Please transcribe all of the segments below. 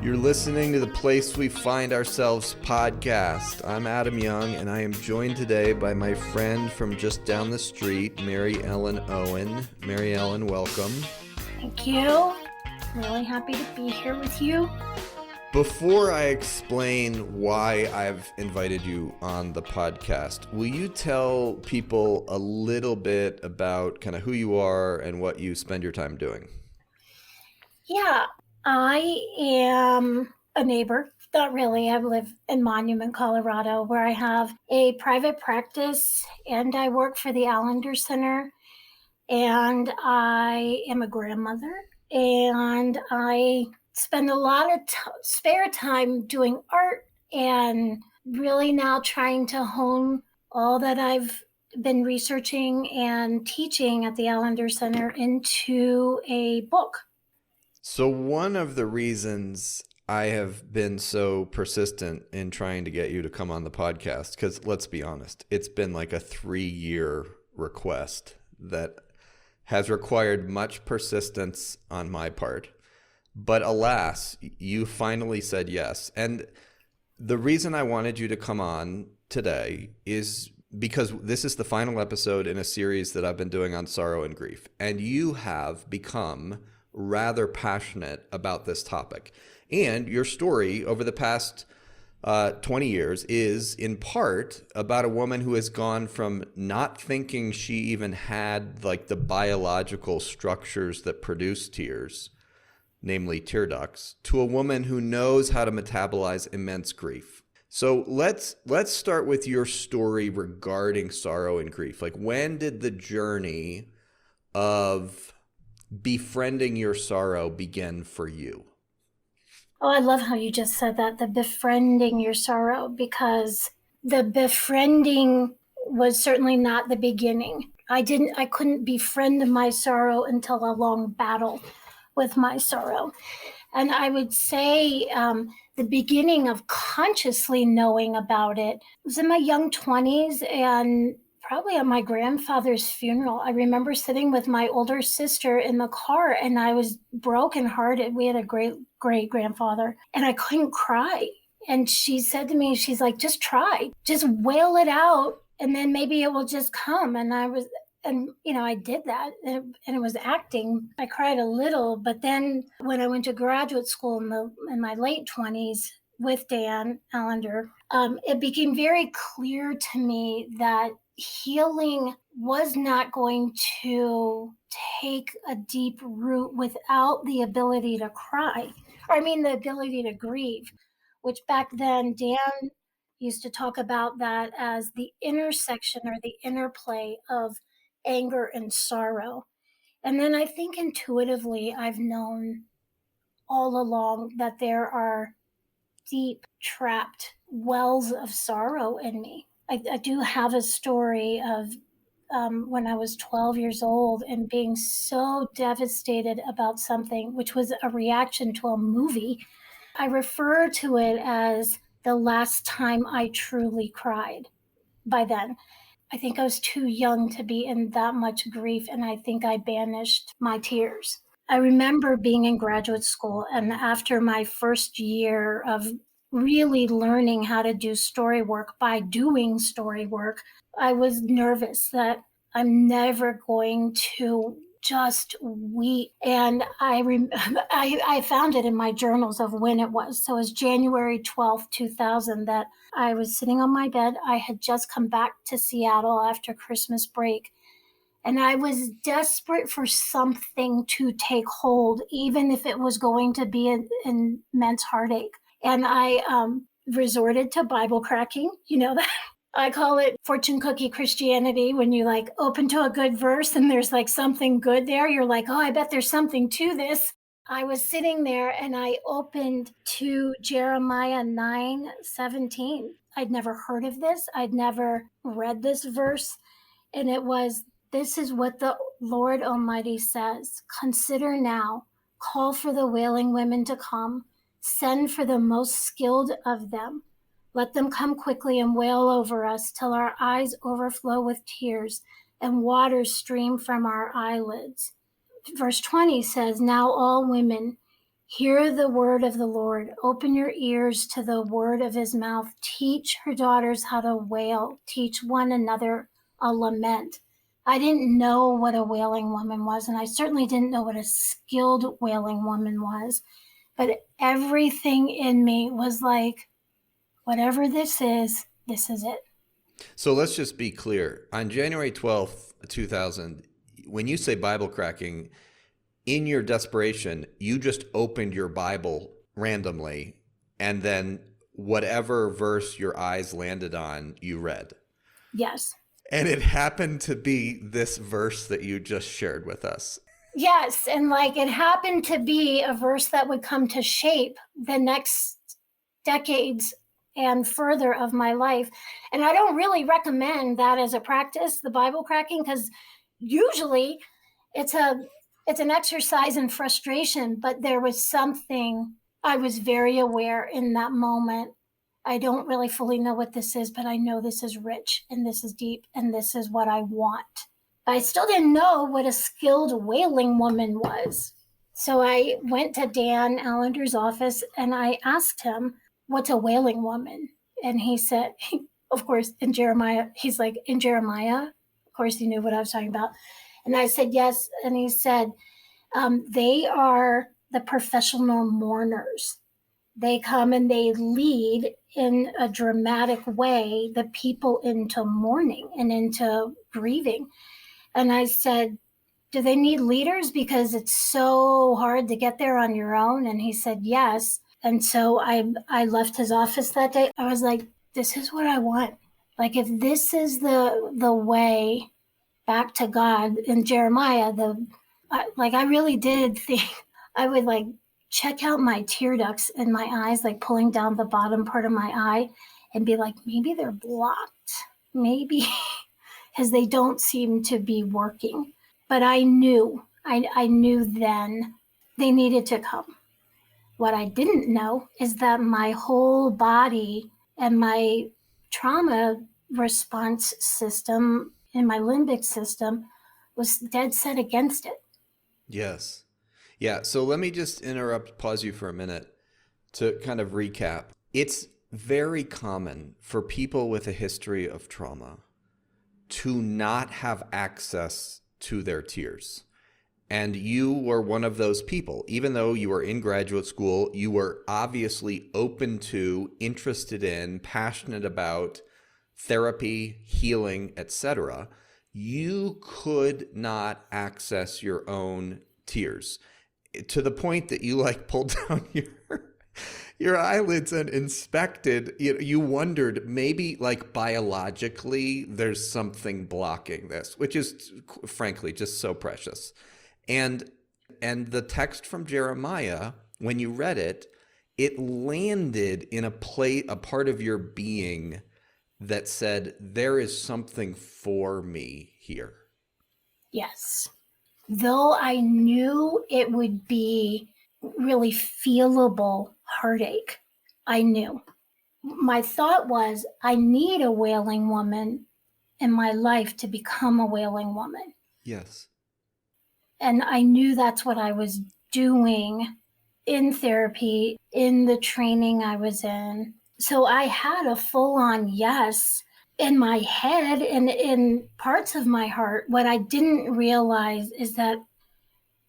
You're listening to the Place We Find Ourselves podcast. I'm Adam Young, and I am joined today by my friend from just down the street, Mary Ellen Owen. Mary Ellen, welcome. Thank you. Really happy to be here with you. Before I explain why I've invited you on the podcast, will you tell people a little bit about kind of who you are and what you spend your time doing? Yeah, I am a neighbor. Not really. I live in Monument, Colorado, where I have a private practice and I work for the Allender Center. And I am a grandmother and I spend a lot of spare time doing art and really now trying to hone all that I've been researching and teaching at the Allender Center into a book. So one of the reasons I have been so persistent in trying to get you to come on the podcast, because let's be honest, it's been like a 3-year request that has required much persistence on my part. But alas, you finally said yes. And the reason I wanted you to come on today is because this is the final episode in a series that I've been doing on sorrow and grief. And you have become rather passionate about this topic. And your story over the past 20 years is in part about a woman who has gone from not thinking she even had like the biological structures that produce tears, namely tear ducts, to a woman who knows how to metabolize immense grief. So let's start with your story regarding sorrow and grief. Like, when did the journey of befriending your sorrow begin for you? Oh, I love how you just said that, the befriending your sorrow, because the befriending was certainly not the beginning. I couldn't befriend my sorrow until a long battle with my sorrow. And I would say the beginning of consciously knowing about it was in my young 20s and probably at my grandfather's funeral. I remember sitting with my older sister in the car and I was brokenhearted. We had a great grandfather and I couldn't cry. And she said to me, she's like, just try, just wail it out and then maybe it will just come. And I did that and it was acting. I cried a little, but then when I went to graduate school in my late 20s with Dan Allender, it became very clear to me that healing was not going to take a deep root without the ability to cry. The ability to grieve, which back then Dan used to talk about that as the intersection or the interplay of anger and sorrow. And then I think intuitively I've known all along that there are deep trapped wells of sorrow in me. I do have a story of when I was 12 years old and being so devastated about something, which was a reaction to a movie. I refer to it as the last time I truly cried. By then, I think I was too young to be in that much grief, and I think I banished my tears. I remember being in graduate school, and after my first year of really learning how to do story work by doing story work, I was nervous that I'm never going to just weep. And I found it in my journals of when it was. So it was January 12th, 2000 that I was sitting on my bed. I had just come back to Seattle after Christmas break. And I was desperate for something to take hold, even if it was going to be an immense heartache. And I resorted to Bible cracking, that I call it fortune cookie Christianity. When you open to a good verse and there's something good there, you're like, oh, I bet there's something to this. I was sitting there and I opened to Jeremiah 9:17. I'd never heard of this. I'd never read this verse. And it was, this is what the Lord Almighty says. Consider now, call for the wailing women to come. Send for the most skilled of them. Let them come quickly and wail over us till our eyes overflow with tears and waters stream from our eyelids. Verse 20 says, now all women, Hear the word of the Lord. Open your ears to the word of his mouth. Teach her daughters how to wail. Teach one another a lament. I didn't know what a wailing woman was, and I certainly didn't know what a skilled wailing woman was. But everything in me was like, whatever this is it. So let's just be clear. On January 12th, 2000, when you say Bible cracking, in your desperation, you just opened your Bible randomly, and then whatever verse your eyes landed on, you read. Yes. And it happened to be this verse that you just shared with us. Yes. And like it happened to be a verse that would come to shape the next decades and further of my life. And I don't really recommend that as a practice, the Bible cracking, because usually it's an exercise in frustration, but there was something I was very aware in that moment. I don't really fully know what this is, but I know this is rich and this is deep and this is what I want. I still didn't know what a skilled wailing woman was. So I went to Dan Allender's office and I asked him, what's a wailing woman? And he said, of course, in Jeremiah, he's like, in Jeremiah? Of course, he knew what I was talking about. And I said, yes. And he said, they are the professional mourners. They come and they lead in a dramatic way the people into mourning and into grieving. And I said, do they need leaders because it's so hard to get there on your own? And he said, yes. And so I left his office that day. I was like, this is what I want. Like, if this is the way back to God in Jeremiah, I really did think I would like check out my tear ducts in my eyes, like pulling down the bottom part of my eye and be like, maybe they're blocked. Maybe because they don't seem to be working. But I knew then they needed to come. What I didn't know is that my whole body and my trauma response system and my limbic system was dead set against it. Yes. Yeah. So let me just pause you for a minute to kind of recap. It's very common for people with a history of trauma to not have access to their tears. And you were one of those people. Even though you were in graduate school, you were obviously open to, interested in, passionate about therapy, healing, etc. You could not access your own tears to the point that you like pulled down your eyelids and inspected. You wondered maybe like biologically there's something blocking this, which is frankly just so precious. And the text from Jeremiah, when you read it, it landed in a part of your being that said, there is something for me here. Yes. Though I knew it would be really feelable heartache, I knew. My thought was, I need a wailing woman in my life to become a wailing woman. Yes. And I knew that's what I was doing in therapy, in the training I was in. So I had a full-on yes in my head and in parts of my heart. What I didn't realize is that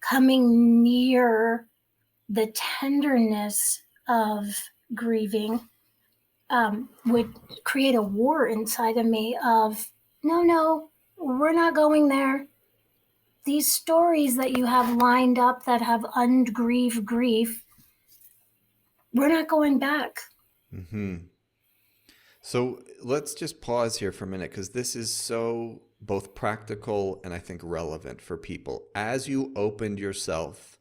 coming near the tenderness of grieving would create a war inside of me of, no, we're not going there. These stories that you have lined up that have ungrieved grief, we're not going back. Mm-hmm. So let's just pause here for a minute, because this is so both practical and I think relevant for people. As you opened yourself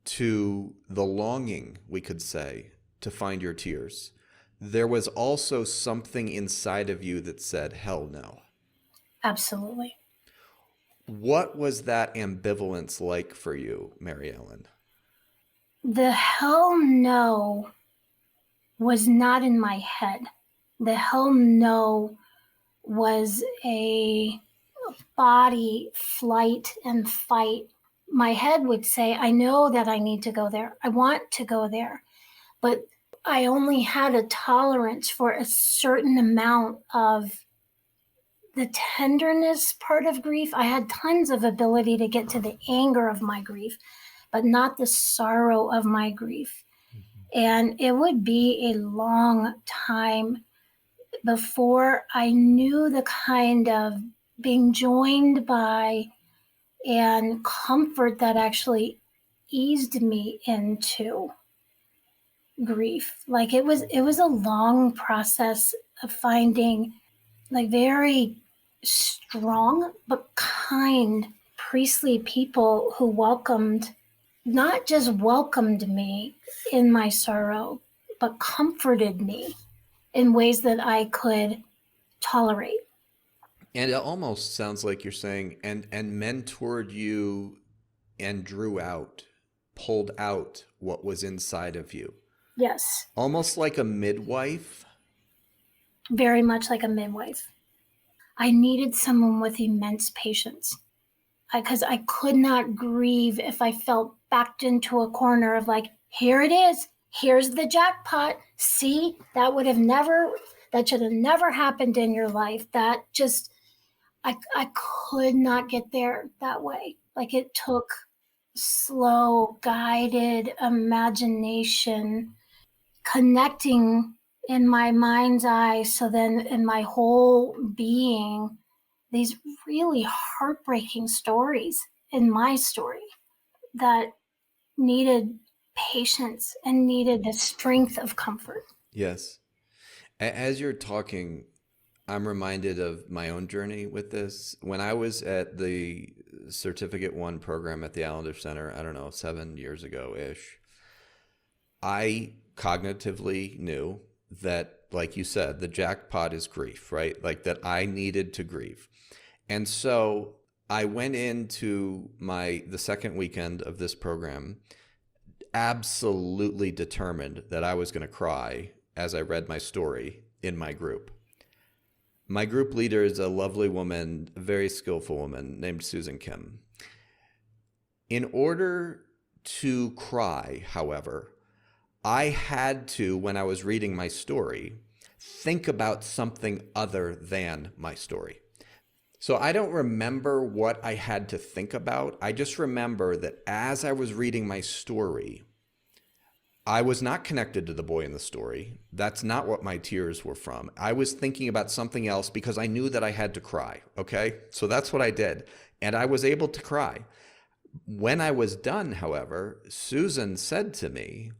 to the longing, we could say, to find your tears, there was also something inside of you that said, hell no. Absolutely. What was that ambivalence like for you, Mary Ellen? The hell no was not in my head. The hell no was a body flight and fight my head would say, I know that I need to go there. I want to go there. But I only had a tolerance for a certain amount of the tenderness part of grief. I had tons of ability to get to the anger of my grief, but not the sorrow of my grief. And it would be a long time before I knew the kind of being joined by and comfort that actually eased me into grief. Like it was a long process of finding like very strong but kind priestly people who not just welcomed me in my sorrow, but comforted me in ways that I could tolerate. And it almost sounds like you're saying, and mentored you and pulled out what was inside of you. Yes, Almost like a midwife. very much like a midwife. I needed someone with immense patience because I could not grieve if I felt backed into a corner of like, here it is, here's the jackpot. See, that should have never happened in your life. That just, I could not get there that way. Like it took slow, guided imagination, connecting in my mind's eye. So then in my whole being, these really heartbreaking stories in my story that needed patience and needed the strength of comfort. Yes. As you're talking, I'm reminded of my own journey with this. When I was at the Certificate 1 program at the Allender Center, I don't know, 7 years ago-ish, I cognitively knew that, like you said, the jackpot is grief, right? Like that I needed to grieve. And so I went into the second weekend of this program absolutely determined that I was going to cry as I read my story in my group. My group leader is a lovely woman, a very skillful woman named Susan Kim. In order to cry, however, I had to, when I was reading my story, think about something other than my story. So I don't remember what I had to think about. I just remember that as I was reading my story, I was not connected to the boy in the story. That's not what my tears were from. I was thinking about something else because I knew that I had to cry, okay? So that's what I did. And I was able to cry. When I was done, however, Susan said to me,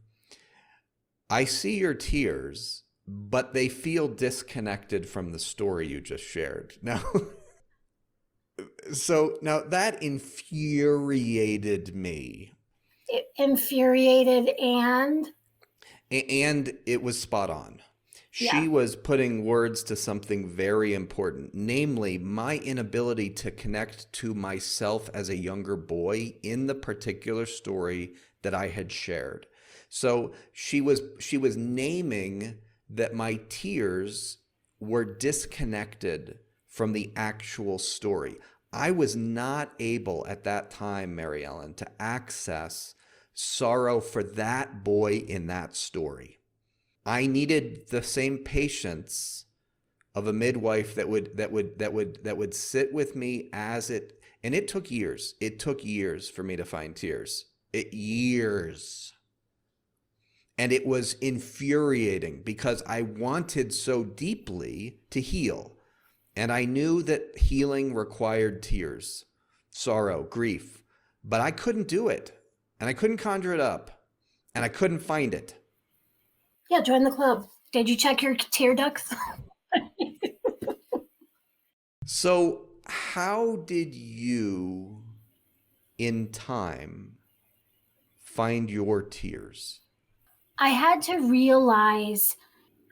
I see your tears, but they feel disconnected from the story you just shared. Now, now that infuriated me. It infuriated and it was spot on. She was putting words to something very important, namely my inability to connect to myself as a younger boy in the particular story that I had shared. So she was naming that my tears were disconnected from the actual story. I was not able at that time, Mary Ellen, to access sorrow for that boy in that story. I needed the same patience of a midwife that would sit with me as it, and it took years. It took years for me to find tears. Years. And it was infuriating because I wanted so deeply to heal. And I knew that healing required tears, sorrow, grief, but I couldn't do it. And I couldn't conjure it up. And I couldn't find it. Yeah, join the club. Did you check your tear ducts? So how did you, in time, find your tears? I had to realize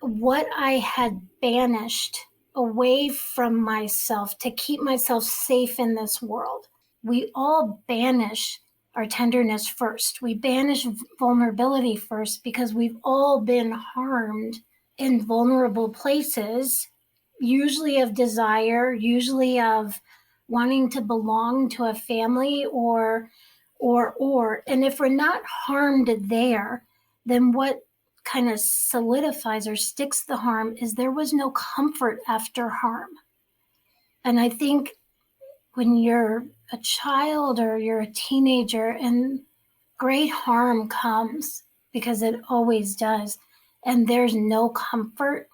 what I had banished away from myself to keep myself safe in this world. We all banish our tenderness first. We banish vulnerability first because we've all been harmed in vulnerable places, usually of desire, usually of wanting to belong to a family or And if we're not harmed there, then what kind of solidifies or sticks the harm is there was no comfort after harm. And I think when you're a child or you're a teenager and great harm comes, because it always does, and there's no comfort,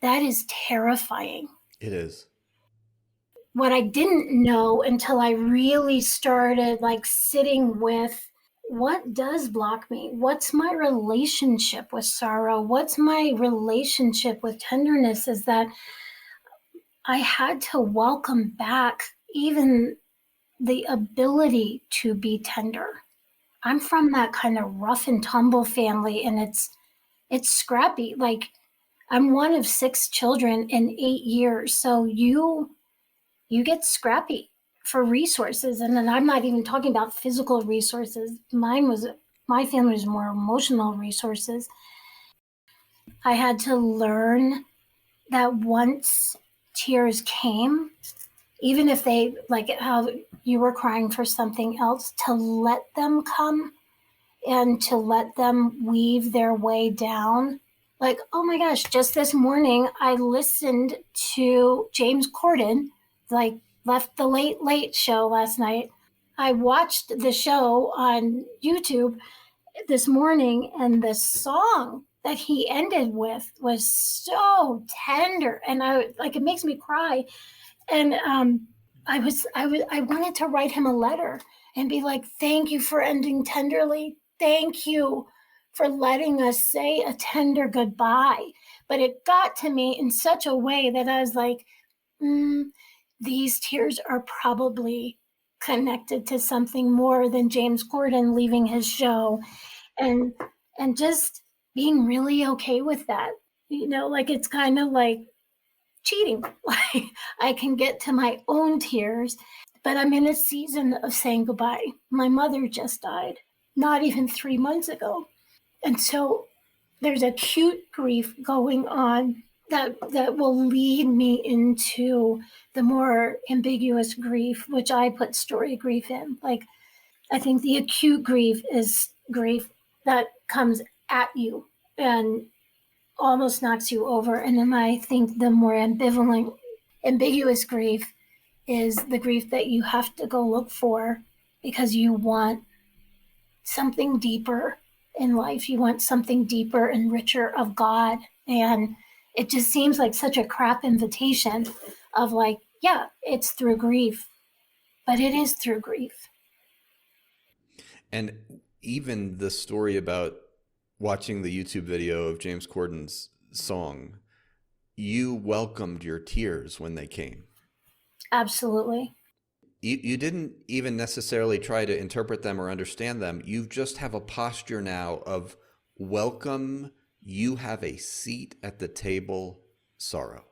that is terrifying. It is. What I didn't know until I really started like sitting with what does block me? What's my relationship with sorrow? What's my relationship with tenderness? Is that I had to welcome back even the ability to be tender. I'm from that kind of rough and tumble family, and it's scrappy. Like, I'm one of 6 children in 8 years, so you get scrappy for resources. And then I'm not even talking about physical resources. My family was more emotional resources. I had to learn that once tears came, even if they, like how you were crying for something else, to let them come and to let them weave their way down. Like, oh my gosh, just this morning I listened to James Corden, like, left the Late Late Show last night. I watched the show on YouTube this morning, and the song that he ended with was so tender, and it makes me cry. And I wanted to write him a letter and be like, thank you for ending tenderly. Thank you for letting us say a tender goodbye. But it got to me in such a way that I was like, these tears are probably connected to something more than James Corden leaving his show, and just being really okay with that. Like, it's kind of like cheating. Like, I can get to my own tears, but I'm in a season of saying goodbye. My mother just died not even 3 months ago. And so there's acute grief going on that will lead me into the more ambiguous grief, which I put story grief in. Like, I think the acute grief is grief that comes at you and almost knocks you over. And then I think the more ambiguous grief is the grief that you have to go look for because you want something deeper in life. You want something deeper and richer of God. And it just seems like such a crap invitation of like, yeah, it's through grief, but it is through grief. And even the story about watching the YouTube video of James Corden's song, you welcomed your tears when they came. Absolutely. You didn't even necessarily try to interpret them or understand them. You just have a posture now of welcome. You have a seat at the table, sorrow.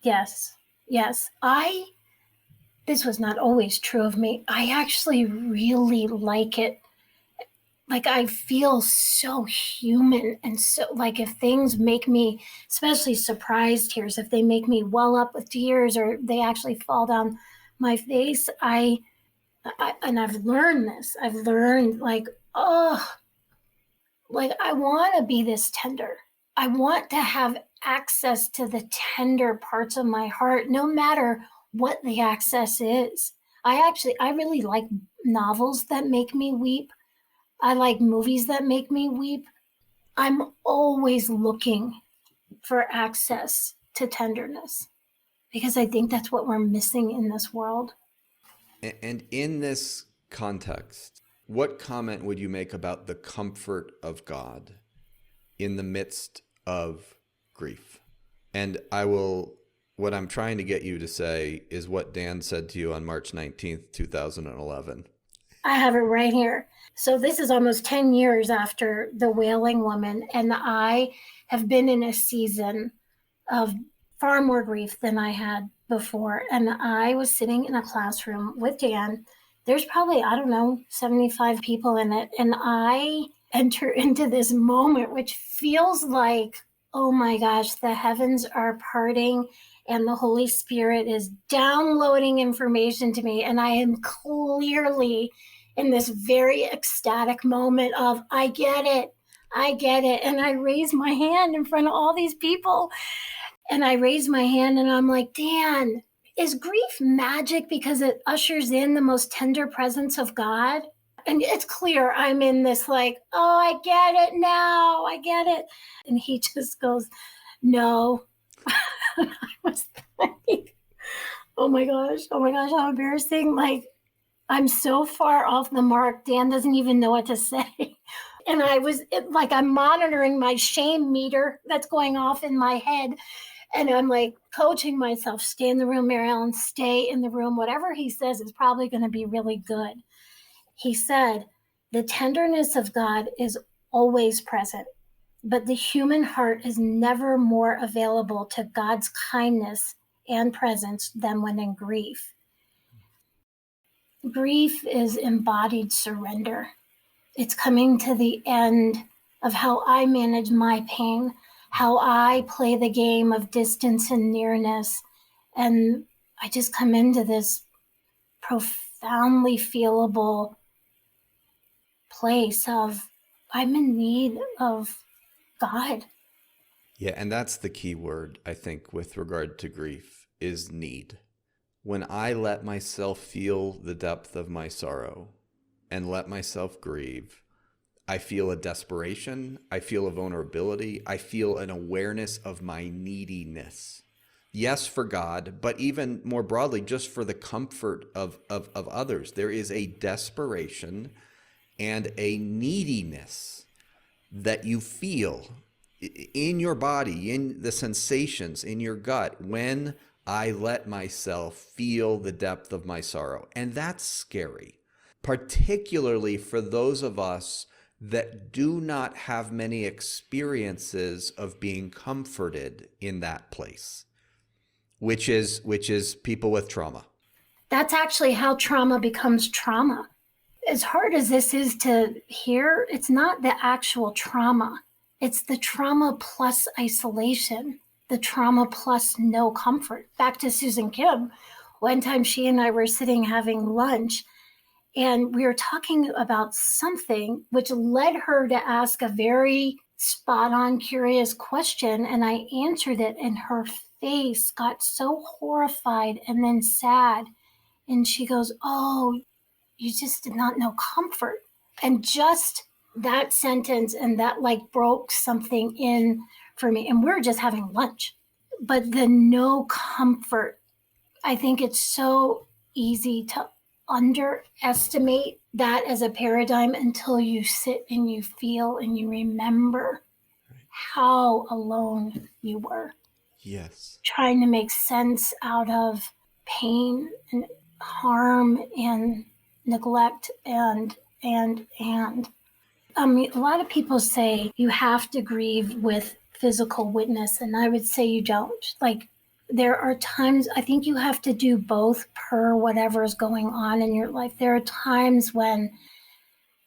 Yes. Yes. This was not always true of me. I actually really like it. Like, I feel so human, and so, like, if things make me, especially surprise tears, if they make me well up with tears or they actually fall down my face, and I've learned this. I've learned, like, oh, like, I want to be this tender. I want to have access to the tender parts of my heart, no matter what the access is. I really like novels that make me weep. I like movies that make me weep. I'm always looking for access to tenderness because I think that's what we're missing in this world. And in this context, what comment would you make about the comfort of God in the midst of grief? And what I'm trying to get you to say is what Dan said to you on March 19th, 2011. I have it right here. So this is almost 10 years after the Wailing Woman, and I have been in a season of far more grief than I had before. And I was sitting in a classroom with Dan. There's probably, I don't know, 75 people in it. And I enter into this moment, which feels like, oh my gosh, the heavens are parting and the Holy Spirit is downloading information to me. And I am clearly in this very ecstatic moment of, I get it. I get it. And I raise my hand in front of all these people. And I raise my hand and I'm like, Dan, is grief magic because it ushers in the most tender presence of God? And it's clear I'm in this like, oh, I get it now. I get it. And he just goes, no. I was like, oh my gosh, how embarrassing. Like, I'm so far off the mark. Dan doesn't even know what to say. And I was like, I'm monitoring my shame meter that's going off in my head. And I'm like coaching myself, stay in the room, Mary Ellen, stay in the room. Whatever he says is probably going to be really good. He said, the tenderness of God is always present, but the human heart is never more available to God's kindness and presence than when in grief. Grief is embodied surrender. It's coming to the end of how I manage my pain, how I play the game of distance and nearness. And I just come into this profoundly feelable place of, I'm in need of God. Yeah, and that's the key word, I think, with regard to grief, is need. When I let myself feel the depth of my sorrow and let myself grieve, I feel a desperation, I feel a vulnerability, I feel an awareness of my neediness. Yes, for God, but even more broadly, just for the comfort of others. There is a desperation and a neediness that you feel in your body, in the sensations, in your gut, when I let myself feel the depth of my sorrow. And that's scary, particularly for those of us that do not have many experiences of being comforted in that place, which is people with trauma. That's actually how trauma becomes trauma. As hard as this is to hear, it's not the actual trauma. It's the trauma plus isolation, the trauma plus no comfort. Back to Susan Kim. One time she and I were sitting having lunch, and we were talking about something which led her to ask a very spot on, curious question. And I answered it, and her face got so horrified and then sad. And she goes, oh, you just did not know comfort. And just that sentence and that like broke something in for me. And we're just having lunch. But the no comfort, I think it's so easy to underestimate that as a paradigm until you sit and you feel and you remember how alone you were. Yes. Trying to make sense out of pain and harm and neglect and. A lot of people say you have to grieve with physical witness, and I would say you don't. Like, there are times, I think you have to do both per whatever is going on in your life. There are times when,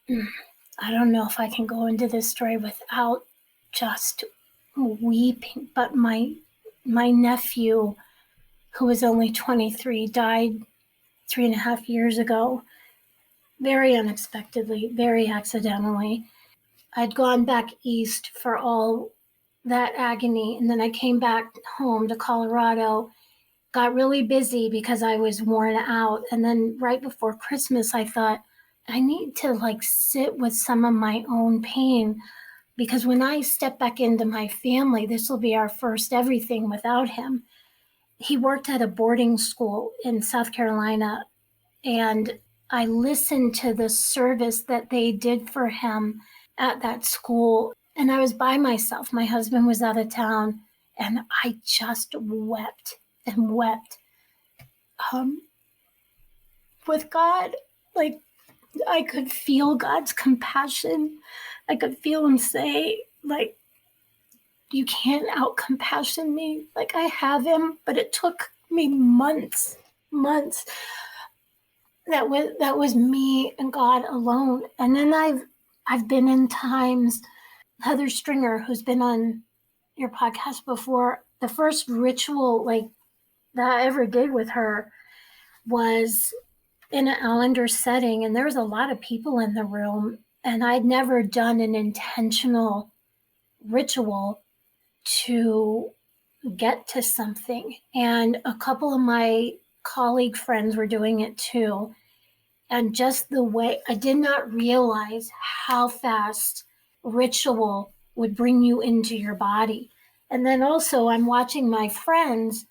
I don't know if I can go into this story without just weeping, but my nephew, who was only 23, died 3.5 years ago, very unexpectedly, very accidentally. I'd gone back east for all that agony, and then I came back home to Colorado, got really busy because I was worn out. And then right before Christmas, I thought, I need to like sit with some of my own pain, because when I step back into my family, this will be our first everything without him. He worked at a boarding school in South Carolina, and I listened to the service that they did for him at that school. And I was by myself. My husband was out of town, and I just wept and wept. With God, like, I could feel God's compassion. I could feel him say, like, you can't out compassion me. Like, I have him, but it took me months. That was me and God alone. And then I've been in times, Heather Stringer, who's been on your podcast before, the first ritual like that I ever did with her was in an Allender setting, and there was a lot of people in the room, and I'd never done an intentional ritual to get to something. And a couple of my colleague friends were doing it too. And just the way I did not realize how fast ritual would bring you into your body. And then also, I'm watching my friends.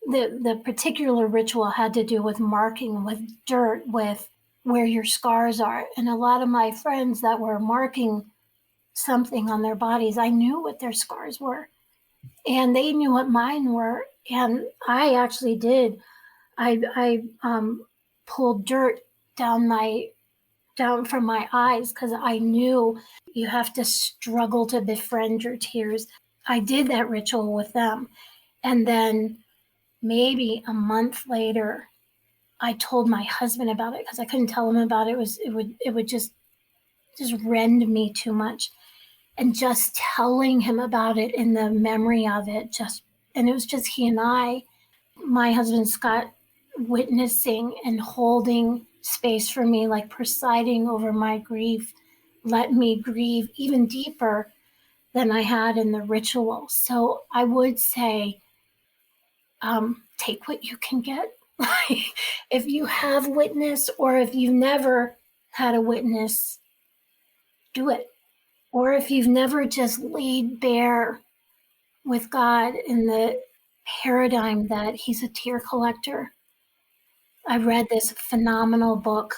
The particular ritual had to do with marking with dirt, with where your scars are. And a lot of my friends that were marking something on their bodies, I knew what their scars were, and they knew what mine were. And I actually did. I pulled dirt down my down from my eyes because I knew you have to struggle to befriend your tears. I did that ritual with them. And then maybe a month later, I told my husband about it because I couldn't tell him about it. It would just rend me too much. And just telling him about it in the memory of it, and it was just he and I, my husband Scott, witnessing and holding space for me, like presiding over my grief, let me grieve even deeper than I had in the ritual. So I would say, take what you can get. If you have witness, or if you've never had a witness, do it. Or if you've never just laid bare with God in the paradigm that He's a tear collector. I read this phenomenal book,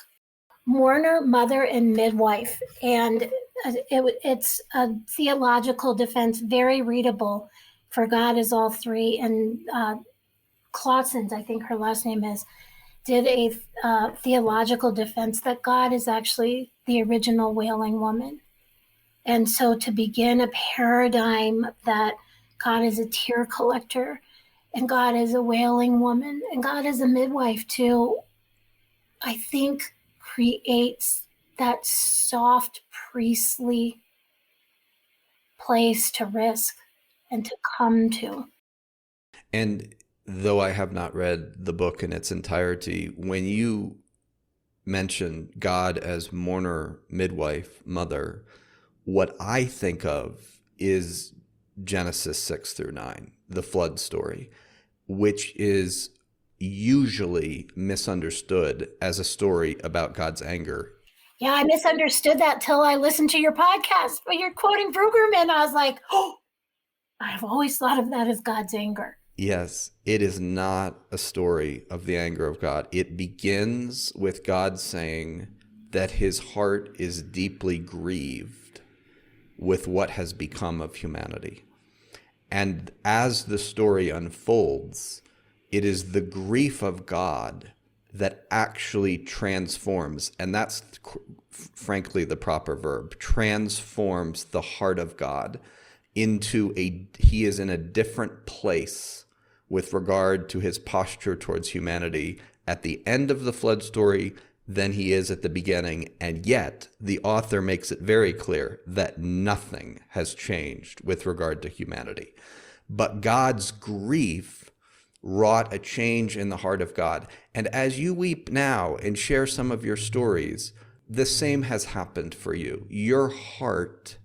Mourner, Mother, and Midwife, and it's a theological defense, very readable, for God is all three. And Clausens, I think her last name is, did a theological defense that God is actually the original wailing woman. And so to begin a paradigm that God is a tear collector, and God is a wailing woman, and God is a midwife too, I think creates that soft priestly place to risk and to come to. And though I have not read the book in its entirety, when you mention God as mourner, midwife, mother, what I think of is Genesis 6 through 9, the flood story, which is usually misunderstood as a story about God's anger. Yeah, I misunderstood that till I listened to your podcast, but you're quoting Brueggemann. I was like, oh, I've always thought of that as God's anger. Yes, it is not a story of the anger of God. It begins with God saying that his heart is deeply grieved with what has become of humanity. And as the story unfolds, it is the grief of God that actually transforms, and that's frankly the proper verb, transforms the heart of God into he is in a different place with regard to his posture towards humanity at the end of the flood story than he is at the beginning. And yet the author makes it very clear that nothing has changed with regard to humanity. But God's grief wrought a change in the heart of God. And as you weep now and share some of your stories, the same has happened for you. Your heart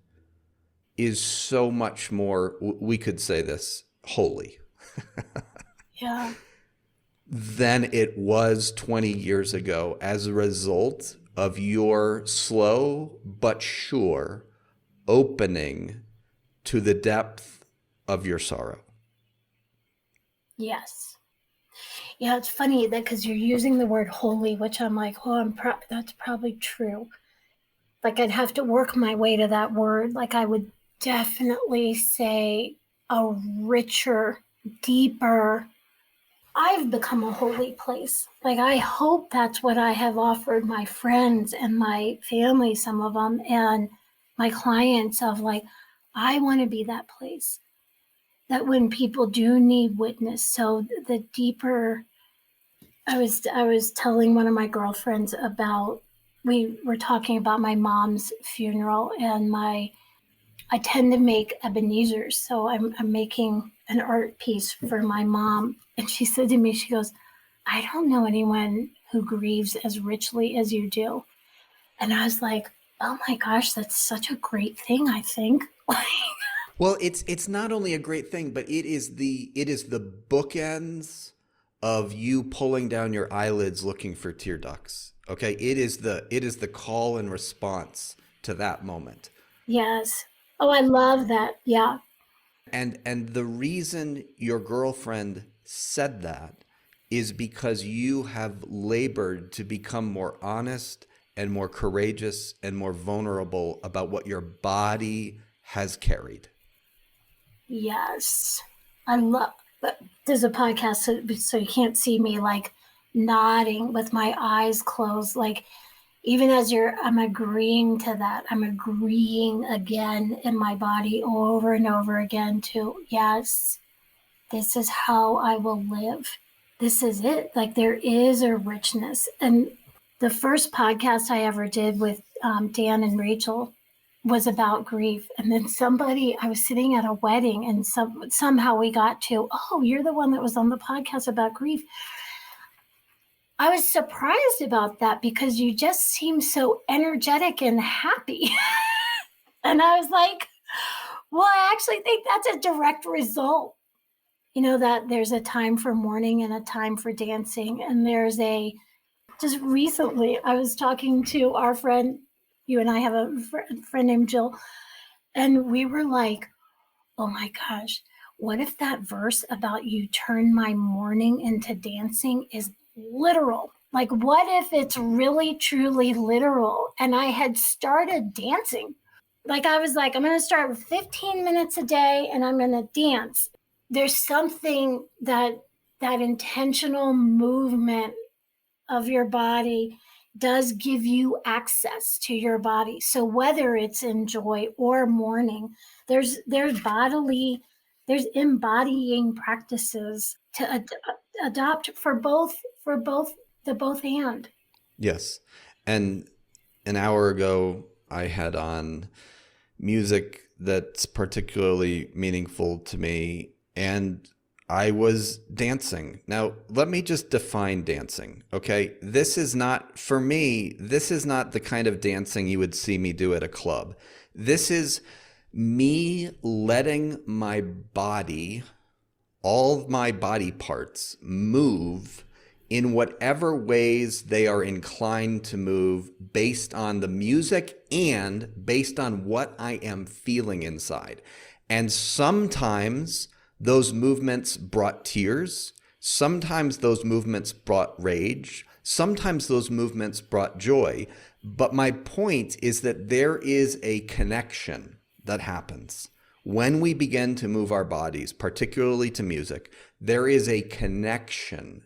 is so much more, we could say this, holy. Yeah. Than it was 20 years ago as a result of your slow but sure opening to the depth of your sorrow. Yes. Yeah, it's funny that because you're using the word holy, which I'm like, oh, that's probably true. Like I'd have to work my way to that word. Like I would definitely say a richer, deeper. I've become a holy place. Like I hope that's what I have offered my friends and my family, some of them, and my clients, of like, I want to be that place. That when people do need witness, so the deeper. I was telling one of my girlfriends about, we were talking about my mom's funeral, and I tend to make Ebenezer's, so I'm making an art piece for my mom. And she said to me, she goes, I don't know anyone who grieves as richly as you do. And I was like, oh my gosh, that's such a great thing, I think. Well, it's not only a great thing, but it is the bookends of you pulling down your eyelids looking for tear ducts. Okay? It is the call and response to that moment. Yes. Oh, I love that. Yeah. And the reason your girlfriend said that is because you have labored to become more honest and more courageous and more vulnerable about what your body has carried. Yes. I love, but there's a podcast, so you can't see me like nodding with my eyes closed. Like, even as I'm agreeing to that, I'm agreeing again in my body over and over again to, yes, this is how I will live. This is it. Like, there is a richness. And the first podcast I ever did with Dan and Rachel was about grief. And then I was sitting at a wedding, and somehow we got to, oh, you're the one that was on the podcast about grief. I was surprised about that because you just seem so energetic and happy. And I was like, well, I actually think that's a direct result. That there's a time for mourning and a time for dancing. And just recently, I was talking to our friend, you and I have a friend named Jill, and we were like, oh my gosh, what if that verse about you turn my mourning into dancing is literal? Like, what if it's really, truly literal? And I had started dancing. Like, I was like, I'm going to start with 15 minutes a day and I'm going to dance. There's something that intentional movement of your body does give you access to your body. So whether it's in joy or mourning, there's embodying practices to adopt for both and. Yes. And an hour ago, I had on music that's particularly meaningful to me, and I was dancing. Now, let me just define dancing, okay? For me, this is not the kind of dancing you would see me do at a club. This is me letting my body, all of my body parts, move in whatever ways they are inclined to move based on the music and based on what I am feeling inside. And sometimes those movements brought tears. Sometimes those movements brought rage. Sometimes those movements brought joy. But my point is that there is a connection that happens when we begin to move our bodies, particularly to music. There is a connection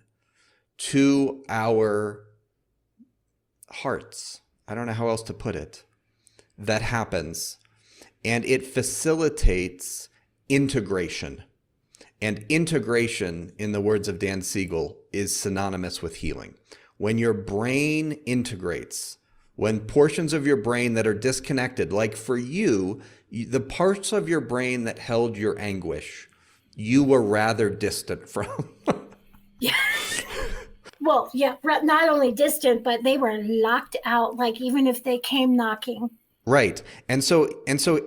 to our hearts. I don't know how else to put it. That happens. And it facilitates integration. And integration, in the words of Dan Siegel, is synonymous with healing. When your brain integrates, when portions of your brain that are disconnected, like for you, the parts of your brain that held your anguish, you were rather distant from. Yeah. Well, yeah, not only distant, but they were locked out. Like, even if they came knocking. Right. And so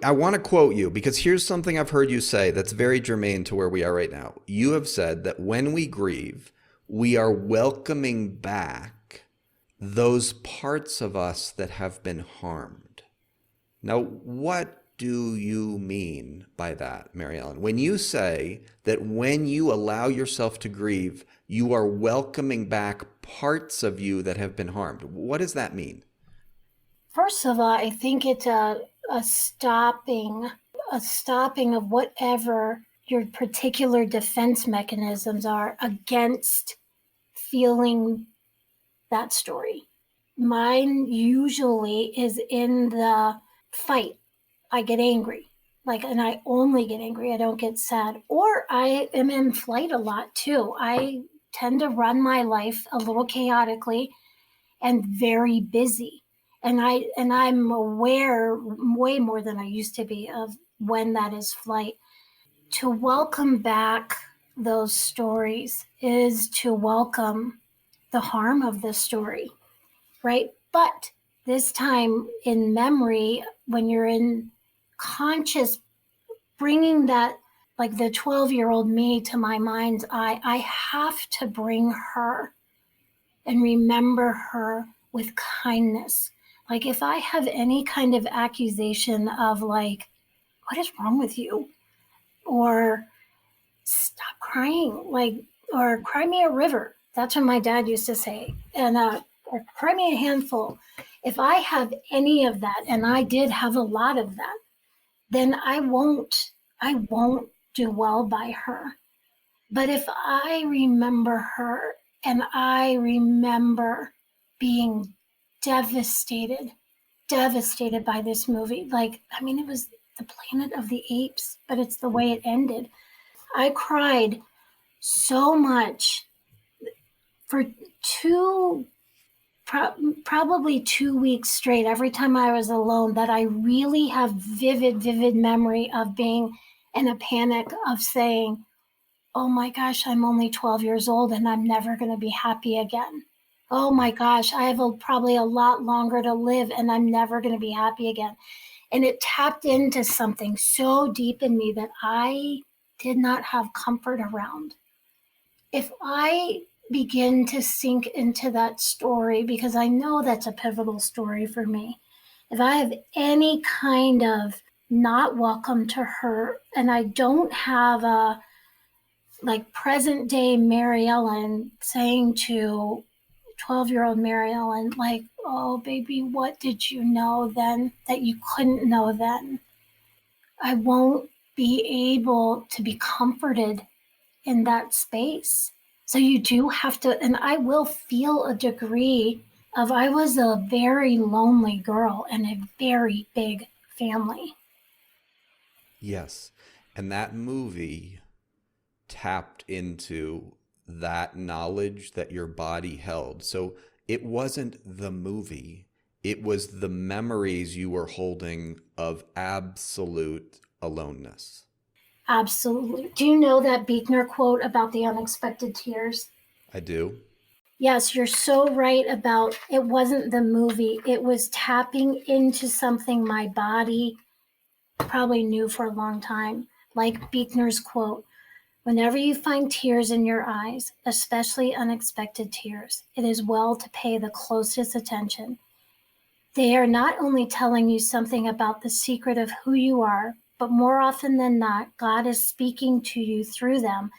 I want to quote you, because here's something I've heard you say that's very germane to where we are right now. You have said that when we grieve, we are welcoming back those parts of us that have been harmed. Now, what do you mean by that, Mary Ellen? When you say that when you allow yourself to grieve, you are welcoming back parts of you that have been harmed, what does that mean? First of all, I think it's a stopping of whatever your particular defense mechanisms are against feeling that story. Mine usually is in the fight. I get angry, and I only get angry. I don't get sad. Or I am in flight a lot too. I tend to run my life a little chaotically and very busy. And I'm aware way more than I used to be of when that is flight. To welcome back those stories is to welcome the harm of the story, right? But this time in memory, when you're in conscious, bringing that, like the 12-year-old me to my mind's eye, I have to bring her and remember her with kindness. Like if I have any kind of accusation of like, what is wrong with you? Or stop crying, like, or cry me a river. That's what my dad used to say. And or cry me a handful. If I have any of that, and I did have a lot of that, then I won't do well by her. But if I remember her and I remember being devastated, devastated by this movie, like, I mean, it was the Planet of the Apes, but it's the way it ended. I cried so much for two, probably 2 weeks straight, every time I was alone, that I really have vivid memory of being in a panic of saying, oh my gosh, I'm only 12 years old and I'm never going to be happy again. Oh my gosh, I have probably a lot longer to live and I'm never going to be happy again. And it tapped into something so deep in me that I did not have comfort around. If I begin to sink into that story, because I know that's a pivotal story for me, if I have any kind of not welcome to her and I don't have a like present day Mary Ellen saying to 12-year-old Mary Ellen, like, oh, baby, what did you know then that you couldn't know then? I won't be able to be comforted in that space. So you do have to, and I will feel a degree of, I was a very lonely girl and a very big family. Yes. And that movie tapped into that knowledge that your body held. So it wasn't the movie, it was the memories you were holding of absolute aloneness. Absolutely. Do you know that Buechner quote about the unexpected tears? I do. Yes, you're so right about it wasn't the movie. It was tapping into something my body probably knew for a long time. Like Buechner's quote, whenever you find tears in your eyes, especially unexpected tears, it is well to pay the closest attention. They are not only telling you something about the secret of who you are, but more often than not, God is speaking to you through them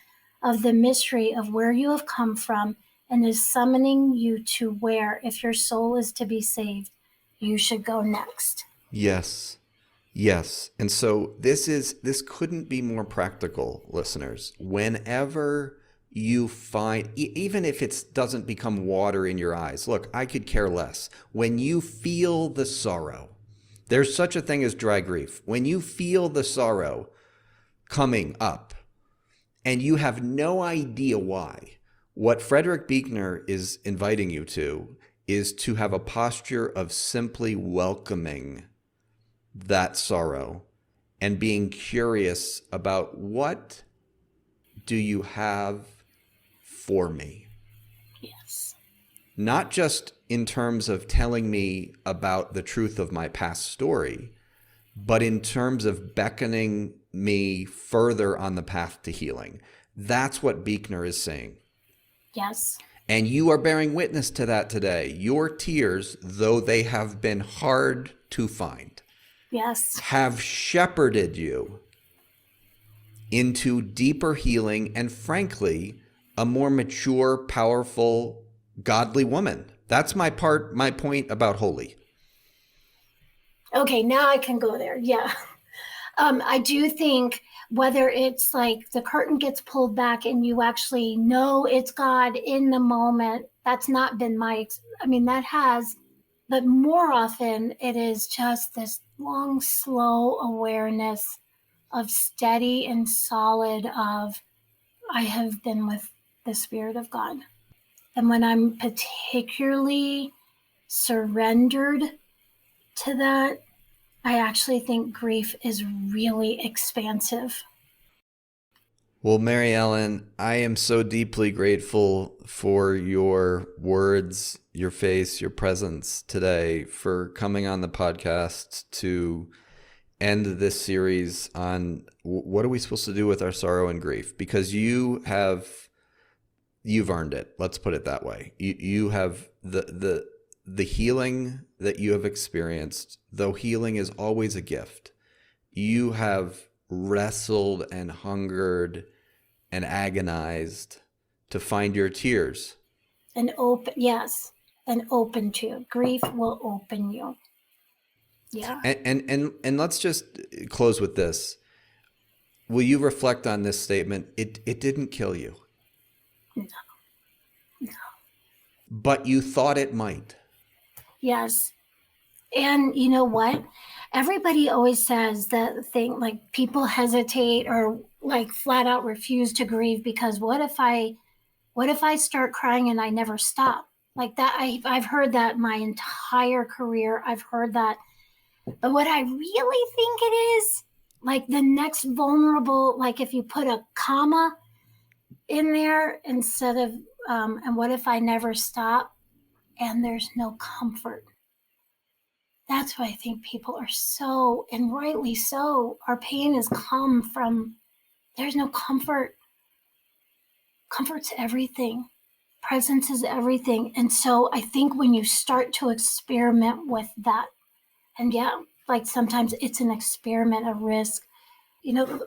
of the mystery of where you have come from and is summoning you to where, if your soul is to be saved, you should go next. Yes. Yes. And so this couldn't be more practical, listeners. Whenever you find, even if it doesn't become water in your eyes, look, I could care less. When you feel the sorrow, there's such a thing as dry grief. When you feel the sorrow coming up and you have no idea why, what Fredrick Buechner is inviting you to is to have a posture of simply welcoming that sorrow and being curious about what do you have for me? Yes. Not just in terms of telling me about the truth of my past story, but in terms of beckoning me further on the path to healing. That's what Buechner is saying. Yes. And you are bearing witness to that today. Your tears, though they have been hard to find, Yes. have shepherded you into deeper healing and, frankly, a more mature, powerful, godly woman. That's my point about holy. Okay, now I can go there. Yeah. I do think whether it's like the curtain gets pulled back and you actually know it's God in the moment, that's not been I mean, that has, but more often it is just this long, slow awareness of steady and solid of, I have been with the Spirit of God. And when I'm particularly surrendered to that, I actually think grief is really expansive. Well, Mary Ellen, I am so deeply grateful for your words, your face, your presence today, for coming on the podcast to end this series on what are we supposed to do with our sorrow and grief? Because you've earned it. Let's put it that way. You have the healing that you have experienced, though healing is always a gift. You have wrestled and hungered and agonized to find your tears. And open, yes, and open to grief will open you. Yeah. And let's just close with this. Will you reflect on this statement? It didn't kill you. No. But you thought it might. Yes. And you know what? Everybody always says that thing, like people hesitate or like flat out refuse to grieve because what if I start crying and I never stop? Like that, I've heard that my entire career. I've heard that. But what I really think it is, like the next vulnerable, like if you put a comma in there instead of, and what if I never stop and there's no comfort? That's why I think people are so, and rightly so, our pain has come from, there's no comfort. Comfort's everything. Presence is everything. And so I think when you start to experiment with that, and yeah, like sometimes it's an experiment, a risk,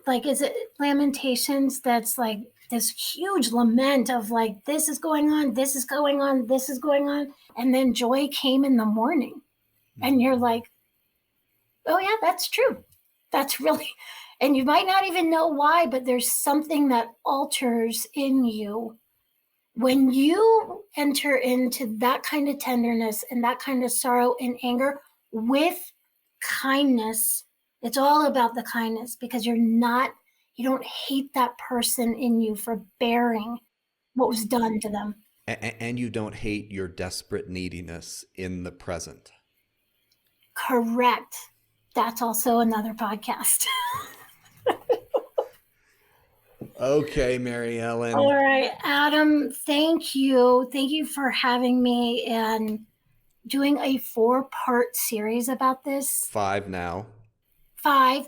like is it Lamentations that's like this huge lament of like, this is going on, this is going on, this is going on. And then joy came in the morning. And you're like, oh yeah, that's true. That's really, and you might not even know why, but there's something that alters in you when you enter into that kind of tenderness and that kind of sorrow and anger with kindness. It's all about the kindness because you don't hate that person in you for bearing what was done to them. And you don't hate your desperate neediness in the present. Correct. That's also another podcast. Okay, Mary Ellen. All right, Adam, thank you. Thank you for having me and doing a 4-part series about this. 5 now. 5.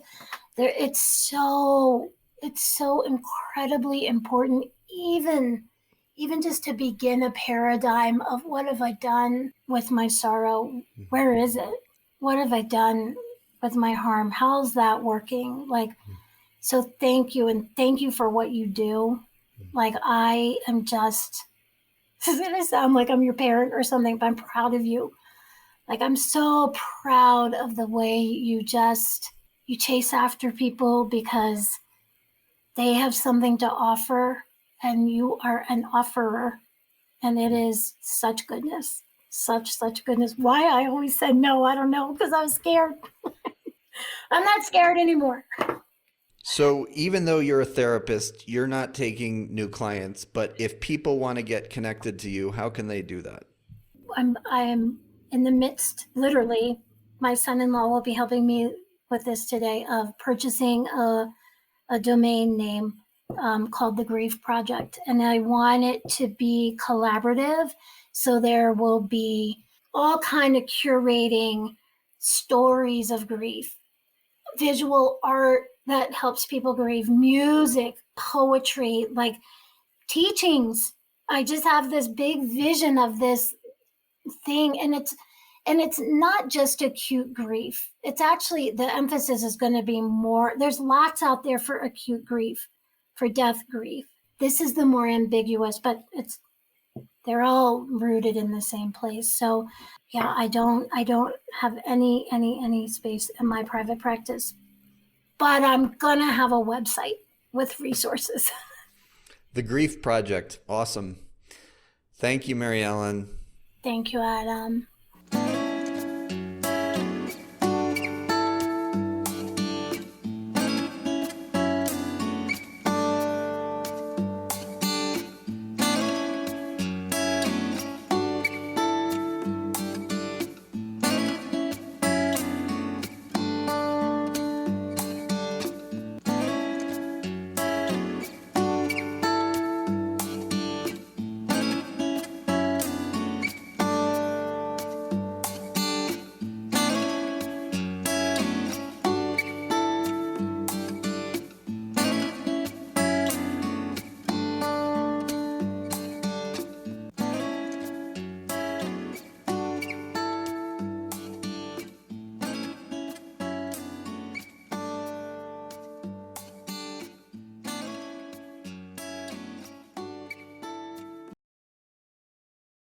It's so incredibly important, even just to begin a paradigm of what have I done with my sorrow? Where is it? What have I done with my harm? How's that working? So thank you. And thank you for what you do. Like, I am just, this is going to sound like I'm your parent or something, but I'm proud of you. Like, I'm so proud of the way you chase after people because they have something to offer and you are an offerer. And it is such goodness, such goodness. Why I always said no, I don't know, because I was scared. I'm not scared anymore. So even though you're a therapist, you're not taking new clients, but if people want to get connected to you, how can they do that? I'm in the midst, literally, my son-in-law will be helping me with this today, of purchasing a domain name called The Grief Project. And I want it to be collaborative. So there will be all kind of curating stories of grief, visual art that helps people grieve, music, poetry, like teachings. I just have this big vision of this thing, and it's not just acute grief. It's actually, the emphasis is going to be more, there's lots out there for acute grief, for death grief. This is the more ambiguous, but they're all rooted in the same place. So yeah, I don't have any space in my private practice, but I'm gonna have a website with resources. The Grief Project. Awesome. Thank you, Mary Ellen. Thank you, Adam.